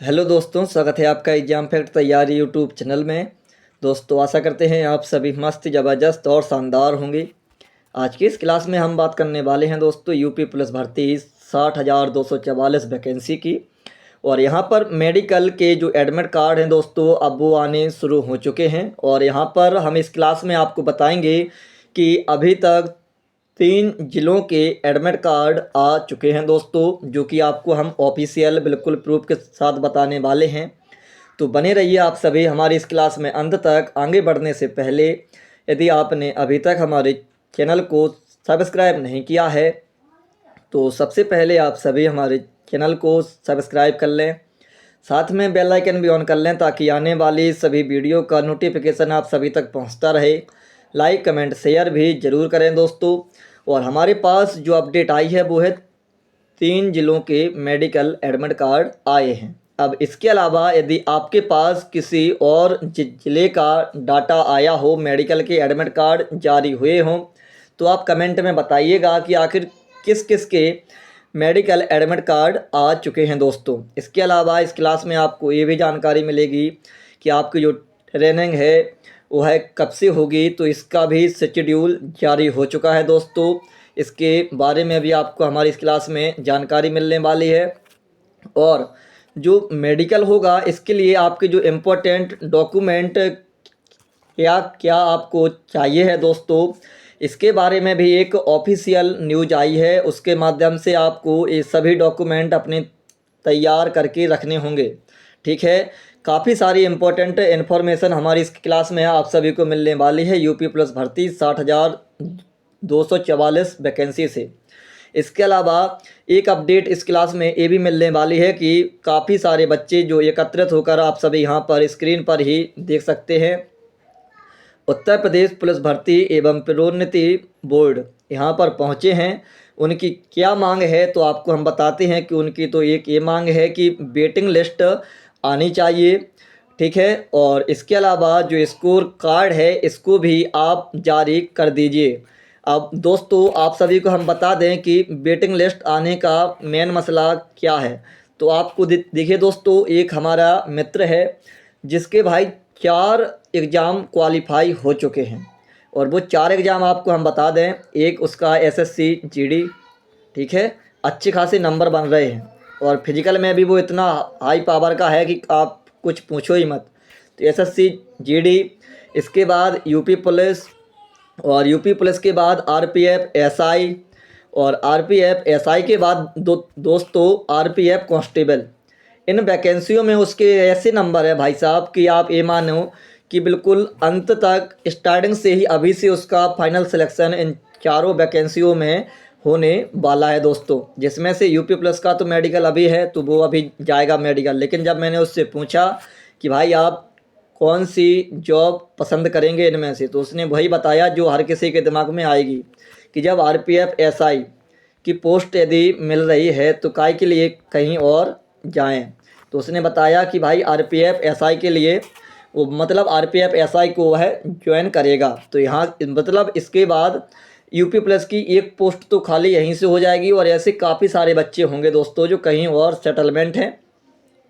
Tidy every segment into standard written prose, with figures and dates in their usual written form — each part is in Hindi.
हेलो दोस्तों, स्वागत है आपका एग्जाम फैक्ट तैयारी यूट्यूब चैनल में। दोस्तों आशा करते हैं आप सभी मस्त ज़बरदस्त और शानदार होंगे। आज की इस क्लास में हम बात करने वाले हैं दोस्तों यूपी पुलिस भर्ती 60,244 वैकेंसी की। और यहाँ पर मेडिकल के जो एडमिट कार्ड हैं दोस्तों, अब वो आने शुरू हो चुके हैं। और यहाँ पर हम इस क्लास में आपको बताएंगे कि अभी तक 3 जिलों के एडमिट कार्ड आ चुके हैं दोस्तों, जो कि आपको हम ऑफिशियल बिल्कुल प्रूफ के साथ बताने वाले हैं। तो बने रहिए आप सभी हमारी इस क्लास में अंत तक। आगे बढ़ने से पहले यदि आपने अभी तक हमारे चैनल को सब्सक्राइब नहीं किया है तो सबसे पहले आप सभी हमारे चैनल को सब्सक्राइब कर लें, साथ में बेल आइकन भी ऑन कर लें ताकि आने वाली सभी वीडियो का नोटिफिकेशन आप सभी तक पहुंचता रहे। लाइक कमेंट शेयर भी ज़रूर करें दोस्तों। और हमारे पास जो अपडेट आई है वो है 3 जिलों के मेडिकल एडमिट कार्ड आए हैं। अब इसके अलावा यदि आपके पास किसी और ज़िले का डाटा आया हो, मेडिकल के एडमिट कार्ड जारी हुए हों, तो आप कमेंट में बताइएगा कि आखिर किस किस के मेडिकल एडमिट कार्ड आ चुके हैं दोस्तों। इसके अलावा इस क्लास में आपको ये भी जानकारी मिलेगी कि आपकी जो ट्रेनिंग है वो है कब से होगी, तो इसका भी शेड्यूल जारी हो चुका है दोस्तों। इसके बारे में भी आपको हमारी इस क्लास में जानकारी मिलने वाली है। और जो मेडिकल होगा इसके लिए आपके जो इम्पोर्टेंट डॉक्यूमेंट क्या क्या आपको चाहिए है दोस्तों, इसके बारे में भी एक ऑफिशियल न्यूज आई है। उसके माध्यम से आपको ये सभी डॉक्यूमेंट अपने तैयार करके रखने होंगे। ठीक है, काफ़ी सारी इम्पोर्टेंट इन्फॉर्मेशन हमारी इस क्लास में आप सभी को मिलने वाली है यूपी प्लस भर्ती 60,244 वैकेंसी से। इसके अलावा एक अपडेट इस क्लास में ये भी मिलने वाली है कि काफ़ी सारे बच्चे जो एकत्रित होकर आप सभी यहाँ पर स्क्रीन पर ही देख सकते हैं, उत्तर प्रदेश पुलिस भर्ती एवं प्रोन्नति बोर्ड यहाँ पर पहुँचे हैं। उनकी क्या मांग है तो आपको हम बताते हैं कि उनकी तो एक ये मांग है कि वेटिंग लिस्ट आनी चाहिए। ठीक है, और इसके अलावा जो स्कोर कार्ड है इसको भी आप जारी कर दीजिए। अब दोस्तों आप सभी को हम बता दें कि वेटिंग लिस्ट आने का मेन मसला क्या है। तो आपको देखिए दोस्तों, एक हमारा मित्र है जिसके भाई 4 एग्ज़ाम क्वालिफाई हो चुके हैं। और वो 4 एग्ज़ाम आपको हम बता दें, एक उसका एसएससी जीडी, ठीक है, अच्छे खासे नंबर बन रहे हैं। और फिजिकल में भी वो इतना हाई पावर का है कि आप कुछ पूछो ही मत। तो एसएससी जीडी, इसके बाद यूपी पुलिस, और यूपी पुलिस के बाद आरपीएफ एसआई, और आरपीएफ एसआई के बाद दोस्तों आरपीएफ कांस्टेबल। इन वैकेंसियों में उसके ऐसे नंबर है भाई साहब कि आप ये मानो कि बिल्कुल अंत तक स्टार्टिंग से ही अभी से उसका फाइनल सिलेक्शन इन चारों वैकेंसियों में होने वाला है दोस्तों। जिसमें से यूपी प्लस का तो मेडिकल अभी है तो वो अभी जाएगा मेडिकल। लेकिन जब मैंने उससे पूछा कि भाई आप कौन सी जॉब पसंद करेंगे इनमें से, तो उसने वही बताया जो हर किसी के दिमाग में आएगी कि जब आरपीएफ एसआई की पोस्ट यदि मिल रही है तो काय के लिए कहीं और जाएं। तो उसने बताया कि भाई आरपीएफ एसआई के लिए वो मतलब आरपीएफ एसआई को वह ज्वाइन करेगा। तो यहाँ मतलब इसके बाद यूपी प्लस की एक पोस्ट तो खाली यहीं से हो जाएगी। और ऐसे काफ़ी सारे बच्चे होंगे दोस्तों जो कहीं और सेटलमेंट हैं।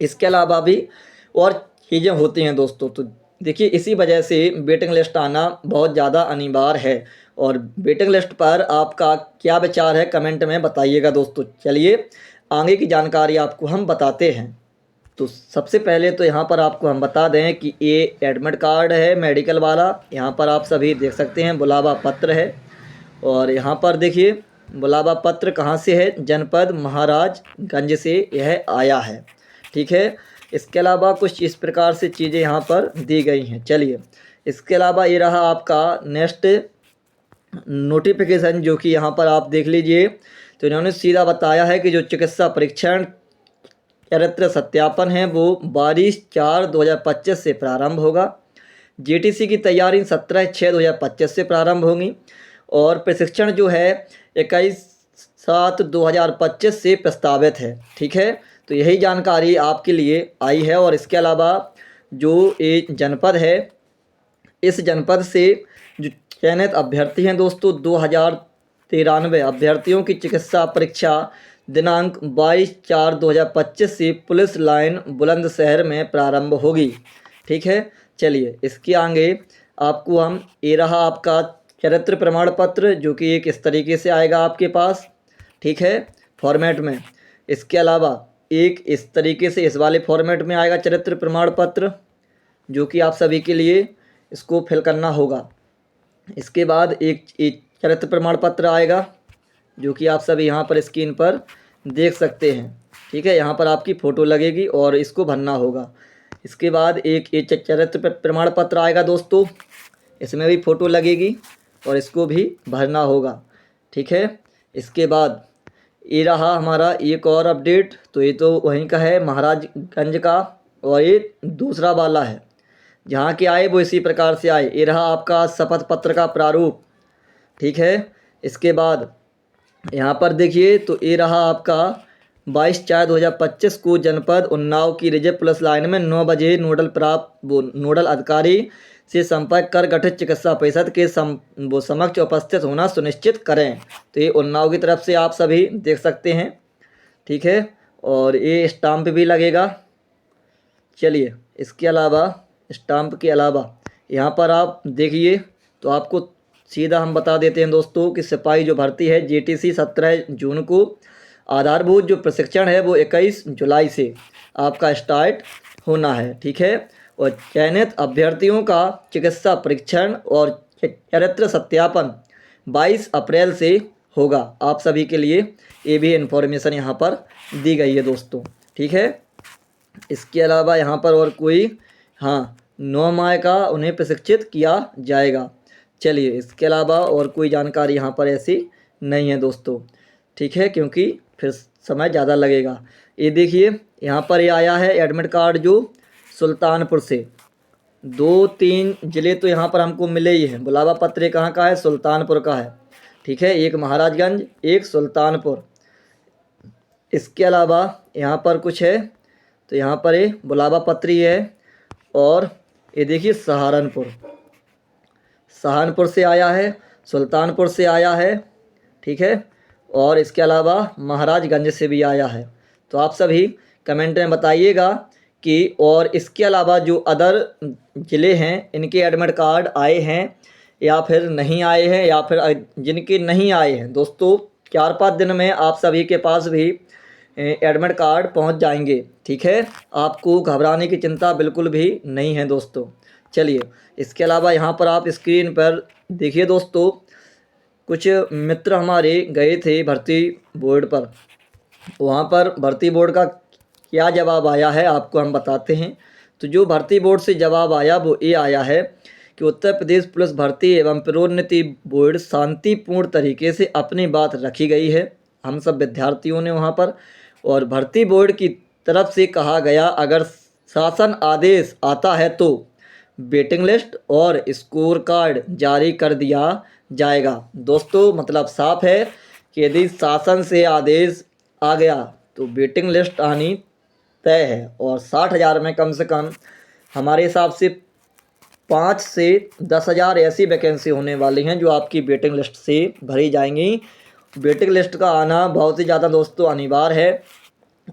इसके अलावा भी और चीज़ें होती हैं दोस्तों। तो देखिए इसी वजह से वेटिंग लिस्ट आना बहुत ज़्यादा अनिवार्य है। और वेटिंग लिस्ट पर आपका क्या विचार है कमेंट में बताइएगा दोस्तों। चलिए आगे की जानकारी आपको हम बताते हैं। तो सबसे पहले तो यहाँ पर आपको हम बता दें कि ये एडमिट कार्ड है मेडिकल वाला। यहाँ पर आप सभी देख सकते हैं बुलावा पत्र है। और यहाँ पर देखिए बुलावा पत्र कहाँ से है, जनपद महाराजगंज से यह आया है। ठीक है, इसके अलावा कुछ इस प्रकार से चीज़ें यहाँ पर दी गई हैं। चलिए इसके अलावा ये रहा आपका नेक्स्ट नोटिफिकेशन जो कि यहाँ पर आप देख लीजिए। तो इन्होंने सीधा बताया है कि जो चिकित्सा परीक्षण चरित्र सत्यापन है वो 22/4/2025 से प्रारंभ होगा। जीटीसी की तैयारी 17/6/2025 से प्रारंभ होगी। और प्रशिक्षण जो है 21/7/2025 से प्रस्तावित है। ठीक है, तो यही जानकारी आपके लिए आई है। और इसके अलावा जो ये जनपद है, इस जनपद से जो चयनित अभ्यर्थी हैं दोस्तों 2093 अभ्यर्थियों की चिकित्सा परीक्षा दिनांक 22/4/2025 से पुलिस लाइन बुलंदशहर में प्रारंभ होगी। ठीक है, चलिए इसके आगे आपको हम, ये रहा आपका चरित्र प्रमाण पत्र, जो कि एक इस तरीके से आएगा आपके पास। ठीक है, फॉर्मेट में। इसके अलावा एक इस तरीके से इस वाले फॉर्मेट में आएगा चरित्र प्रमाण पत्र, जो कि आप सभी के लिए इसको फिल करना होगा। इसके बाद एक चरित्र प्रमाण पत्र आएगा, जो कि आप सभी यहाँ पर स्क्रीन पर देख सकते हैं। ठीक है, यहाँ पर आपकी फ़ोटो लगेगी और इसको भरना होगा। इसके बाद एक चरित्र प्रमाण पत्र आएगा दोस्तों, इसमें भी फ़ोटो लगेगी और इसको भी भरना होगा। ठीक है, इसके बाद ये रहा हमारा एक और अपडेट, तो ये तो वहीं का है, महाराजगंज का, और ये दूसरा वाला है। जहाँ के आए वो इसी प्रकार से आए। ये रहा आपका शपथ पत्र का प्रारूप। ठीक है, इसके बाद यहाँ पर देखिए, तो ये रहा आपका 22/4/2025 को जनपद उन्नाव की रिजर्व पुलिस लाइन में 9 बजे नोडल अधिकारी से संपर्क कर गठित चिकित्सा परिषद के समक्ष उपस्थित होना सुनिश्चित करें। तो ये उन्नाव की तरफ से आप सभी देख सकते हैं। ठीक है, और ये स्टाम्प भी लगेगा। चलिए, इसके अलावा स्टाम्प के अलावा यहाँ पर आप देखिए, तो आपको सीधा हम बता देते हैं दोस्तों कि सिपाही जो भर्ती है जेटीसी 17 जून को, आधारभूत जो प्रशिक्षण है वो 21 जुलाई से आपका स्टार्ट होना है। ठीक है, और चयनित अभ्यर्थियों का चिकित्सा परीक्षण और चरित्र सत्यापन 22 अप्रैल से होगा। आप सभी के लिए ये भी इन्फॉर्मेशन यहाँ पर दी गई है दोस्तों। ठीक है, इसके अलावा यहाँ पर और कोई, हाँ, 9 माह का उन्हें प्रशिक्षित किया जाएगा। चलिए, इसके अलावा और कोई जानकारी यहाँ पर ऐसी नहीं है दोस्तों। ठीक है, क्योंकि फिर समय ज़्यादा लगेगा। ये देखिए, यहाँ पर ये आया है एडमिट कार्ड जो सुल्तानपुर से। 2-3 ज़िले तो यहाँ पर हमको मिले ही हैं। बुलावा पत्र कहाँ का है? सुल्तानपुर का है। ठीक है, एक महाराजगंज, एक सुल्तानपुर। इसके अलावा यहाँ पर कुछ है, तो यहाँ पर ये बुलावा पत्री है, और ये देखिए सहारनपुर से आया है, सुल्तानपुर से आया है। ठीक है, और इसके अलावा महाराजगंज से भी आया है। तो आप सभी कमेंट में बताइएगा कि, और इसके अलावा जो अदर ज़िले हैं इनके एडमिट कार्ड आए हैं या फिर नहीं आए हैं, या फिर जिनके नहीं आए हैं दोस्तों, 4-5 दिन में आप सभी के पास भी एडमिट कार्ड पहुंच जाएंगे। ठीक है, आपको घबराने की चिंता बिल्कुल भी नहीं है दोस्तों। चलिए, इसके अलावा यहाँ पर आप स्क्रीन पर देखिए दोस्तों, कुछ मित्र हमारे गए थे भर्ती बोर्ड पर, वहाँ पर भर्ती बोर्ड का क्या जवाब आया है आपको हम बताते हैं। तो जो भर्ती बोर्ड से जवाब आया वो ये आया है कि उत्तर प्रदेश पुलिस भर्ती एवं प्रोन्नति बोर्ड शांतिपूर्ण तरीके से अपनी बात रखी गई है हम सब विद्यार्थियों ने वहाँ पर। और भर्ती बोर्ड की तरफ से कहा गया, अगर शासन आदेश आता है तो वेटिंग लिस्ट और स्कोर कार्ड जारी कर दिया जाएगा। दोस्तों, मतलब साफ है कि यदि शासन से आदेश आ गया तो वेटिंग लिस्ट आनी तय है, और 60,000 में कम से कम हमारे हिसाब से 5 से 10,000 ऐसी वैकेंसी होने वाली हैं जो आपकी वेटिंग लिस्ट से भरी जाएंगी। वेटिंग लिस्ट का आना बहुत ही ज़्यादा दोस्तों अनिवार्य है।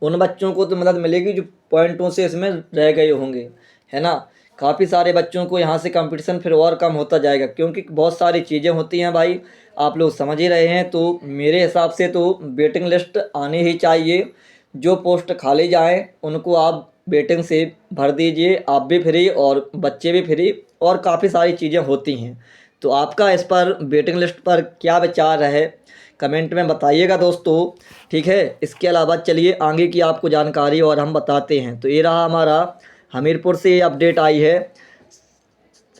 उन बच्चों को तो मदद मिलेगी जो पॉइंटों से इसमें रह गए होंगे, है ना। काफ़ी सारे बच्चों को यहाँ से कंपटीशन फिर और कम होता जाएगा, क्योंकि बहुत सारी चीज़ें होती हैं भाई, आप लोग समझ ही रहे हैं। तो मेरे हिसाब से तो वेटिंग लिस्ट आनी ही चाहिए। जो पोस्ट खाली जाएँ उनको आप वेटिंग से भर दीजिए, आप भी फ्री और बच्चे भी फ्री, और काफ़ी सारी चीज़ें होती हैं। तो आपका इस पर वेटिंग लिस्ट पर क्या विचार है कमेंट में बताइएगा दोस्तों। ठीक है, इसके अलावा चलिए आगे की आपको जानकारी और हम बताते हैं। तो ये रहा हमारा हमीरपुर से ये अपडेट आई है।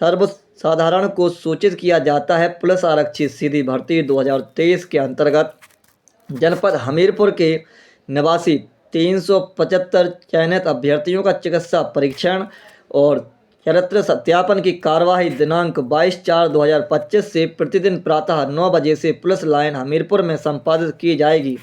सर्वसाधारण को सूचित किया जाता है, पुलिस आरक्षी सीधी भर्ती 2023 के अंतर्गत जनपद हमीरपुर के निवासी 375 चयनित अभ्यर्थियों का चिकित्सा परीक्षण और चरित्र सत्यापन की कार्यवाही दिनांक 22/4/2025 से प्रतिदिन प्रातः 9 बजे से पुलिस लाइन हमीरपुर में संपादित की जाएगी।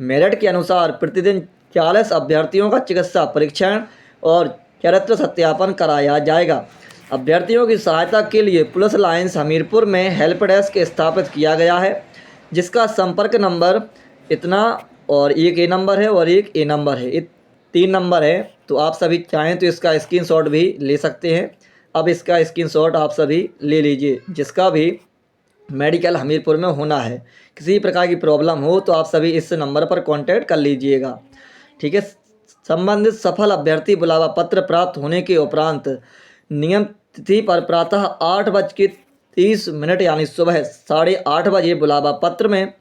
मेरिट के अनुसार प्रतिदिन 40 अभ्यर्थियों का चिकित्सा परीक्षण और चरित्र सत्यापन कराया जाएगा। अभ्यर्थियों की सहायता के लिए पुलिस लाइन्स हमीरपुर में हेल्प डेस्क स्थापित किया गया है, जिसका संपर्क नंबर इतना और एक ए नंबर है और एक ए नंबर है, ये 3 नंबर है। तो आप सभी चाहें तो इसका स्क्रीनशॉट भी ले सकते हैं। अब इसका स्क्रीनशॉट आप सभी ले लीजिए, जिसका भी मेडिकल हमीरपुर में होना है। किसी प्रकार की प्रॉब्लम हो तो आप सभी इस नंबर पर कांटेक्ट कर लीजिएगा, ठीक है। संबंधित सफल अभ्यर्थी बुलावा पत्र प्राप्त होने के उपरांत नियम तिथि पर प्रातः 8:30 यानी सुबह 8:30 बजे बुलावा पत्र में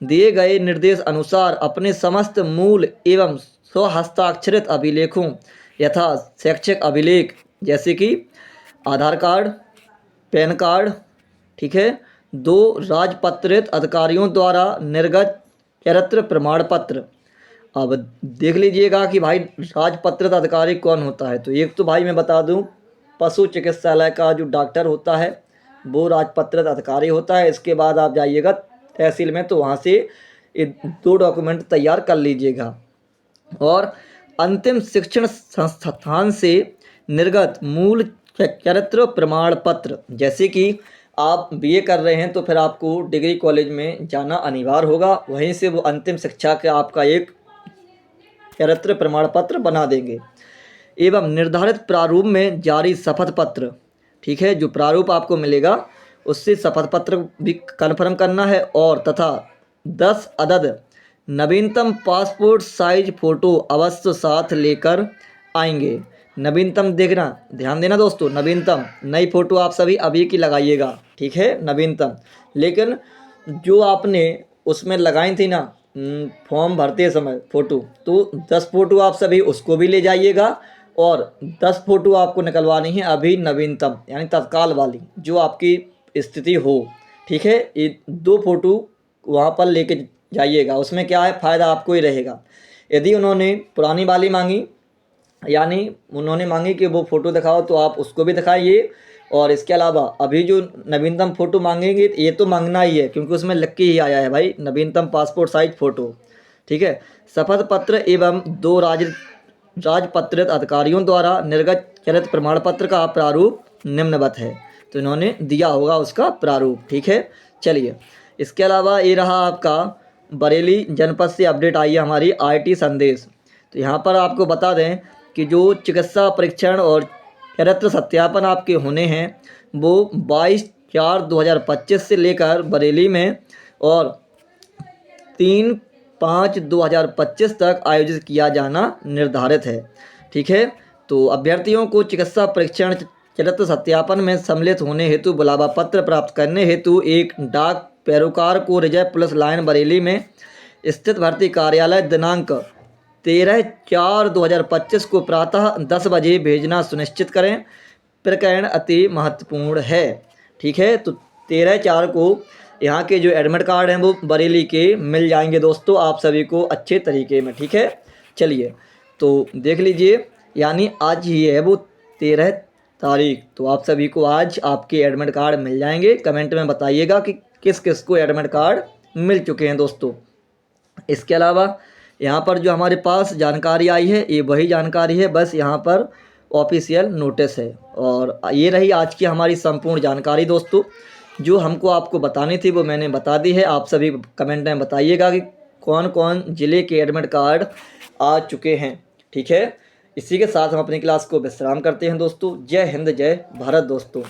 दिए गए निर्देश अनुसार अपने समस्त मूल एवं स्वहस्ताक्षरित अभिलेखों यथा शैक्षिक अभिलेख जैसे कि आधार कार्ड, पैन कार्ड, ठीक है, 2 राजपत्रित अधिकारियों द्वारा निर्गत चरित्र प्रमाण पत्र। अब देख लीजिएगा कि भाई राजपत्रित अधिकारी कौन होता है। तो एक तो भाई मैं बता दूं, पशु चिकित्सालय का जो डॉक्टर होता है वो राजपत्रित अधिकारी होता है। इसके बाद आप जाइएगा तहसील में, तो वहाँ से ये 2 डॉक्यूमेंट तैयार कर लीजिएगा। और अंतिम शिक्षण संस्थान से निर्गत मूल चरित्र प्रमाण पत्र, जैसे कि आप बीए कर रहे हैं तो फिर आपको डिग्री कॉलेज में जाना अनिवार्य होगा, वहीं से वो अंतिम शिक्षा का आपका एक चरित्र प्रमाण पत्र बना देंगे। एवं निर्धारित प्रारूप में जारी शपथ पत्र, ठीक है, जो प्रारूप आपको मिलेगा उससे शपथ पत्र भी कन्फर्म करना है। और तथा 10 अदद नवीनतम पासपोर्ट साइज फ़ोटो अवश्य साथ लेकर आएंगे। नवीनतम देखना, ध्यान देना दोस्तों, नवीनतम नई फ़ोटो आप सभी अभी की लगाइएगा, ठीक है, नवीनतम। लेकिन जो आपने उसमें लगाई थी ना फॉर्म भरते समय फ़ोटो, तो 10 फ़ोटो आप सभी उसको भी ले जाइएगा और 10 फ़ोटो आपको निकलवानी है अभी नवीनतम यानी तत्काल वाली जो आपकी स्थिति हो, ठीक है। ये 2 फ़ोटो वहाँ पर लेके जाइएगा। उसमें क्या है, फ़ायदा आपको ही रहेगा। यदि उन्होंने पुरानी वाली मांगी यानी उन्होंने मांगी कि वो फ़ोटो दिखाओ, तो आप उसको भी दिखाइए। और इसके अलावा अभी जो नवीनतम फ़ोटो मांगेंगे ये तो मांगना ही है, क्योंकि उसमें लिख के ही आया है भाई नवीनतम पासपोर्ट साइज फ़ोटो, ठीक है। शपथ पत्र एवं 2 राजपत्रित अधिकारियों द्वारा निर्गत चरित्र प्रमाण पत्र का प्रारूप निम्नवत है। तो इन्होंने दिया होगा उसका प्रारूप, ठीक है। चलिए, इसके अलावा ये रहा आपका बरेली जनपद से अपडेट आई है हमारी IT संदेश। तो यहाँ पर आपको बता दें कि जो चिकित्सा परीक्षण और चरित्र सत्यापन आपके होने हैं वो 22/4/2025 से लेकर बरेली में और 3/5/2025 तक आयोजित किया जाना निर्धारित है, ठीक है। तो अभ्यर्थियों को चिकित्सा परीक्षण चरित्र सत्यापन में सम्मिलित होने हेतु बुलावा पत्र प्राप्त करने हेतु एक डाक पैरोकार को रिजय पुलिस लाइन बरेली में स्थित भर्ती कार्यालय दिनांक 13/4/2025 को प्रातः 10 बजे भेजना सुनिश्चित करें। प्रकरण अति महत्वपूर्ण है, ठीक है। तो 13/4 को यहाँ के जो एडमिट कार्ड हैं वो बरेली के मिल जाएंगे दोस्तों आप सभी को अच्छे तरीके में, ठीक है। चलिए, तो देख लीजिए, यानी आज ही है वो 13 तारीख। तो आप सभी को आज आपके एडमिट कार्ड मिल जाएंगे। कमेंट में बताइएगा कि किस किस को एडमिट कार्ड मिल चुके हैं दोस्तों। इसके अलावा यहाँ पर जो हमारे पास जानकारी आई है ये वही जानकारी है, बस यहाँ पर ऑफिशियल नोटिस है। और ये रही आज की हमारी संपूर्ण जानकारी दोस्तों, जो हमको आपको बतानी थी वो मैंने बता दी है। आप सभी कमेंट में बताइएगा कि कौन कौन ज़िले के एडमिट कार्ड आ चुके हैं, ठीक है। इसी के साथ हम अपनी क्लास को विश्राम करते हैं दोस्तों। जय हिंद, जय भारत दोस्तों।